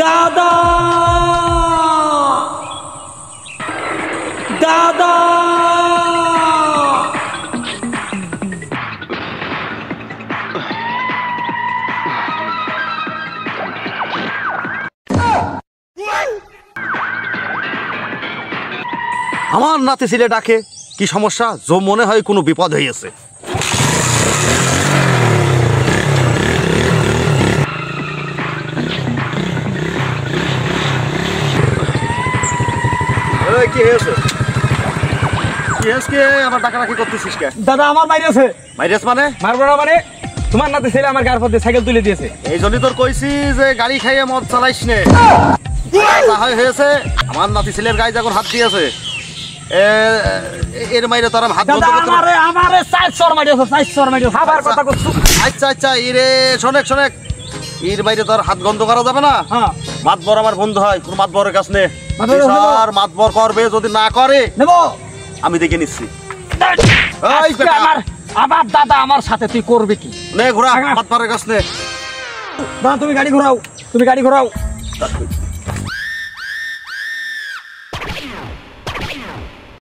দাদা দাদা আমার নাতি ছেলে ডাকে, কি সমস্যা? মনে হয় কোনো বিপদ হয়েছে। কি হয়েছে? আবার ডাকাডাকি করতেছিস কে? দাদা আমার মাইরেছে। মাইরেছ মানে? মারবো না মানে? তোমার নাতি ছেলে আমার গার পথে সাইকেল তুলে দিয়েছে। এই জন্যই তোর কইছি যে গাড়ি খাইয়ে মদ চালাইস নে। হয়েছে আমার নাতি ছেলের গায়ে যখন হাত দিয়েছে এর মাইরে তোর হাত বন্ধ করতে আমারে আমারে 400 মাইরেছে 400 মাইরেছে। আবার কথা কইছ। আচ্ছা আচ্ছা ইরে শোনেক শোনেক, এর বাইরে তোর হাত গন্ধ করা যাবে না। হ্যাঁ মাতবর আমার বন্ধু হয়, কোন মাতবরের কাছে নে। স্যার মাতবর করবে, যদি না করে নেব আমি দেখে নিচ্ছি। আমার দাদা আমার সাথে তুই করবে কি? নে ঘোরা মাতবরের কাছে নে। দাদা তুমি গাড়ি ঘোরাও, তুমি গাড়ি ঘোরাও।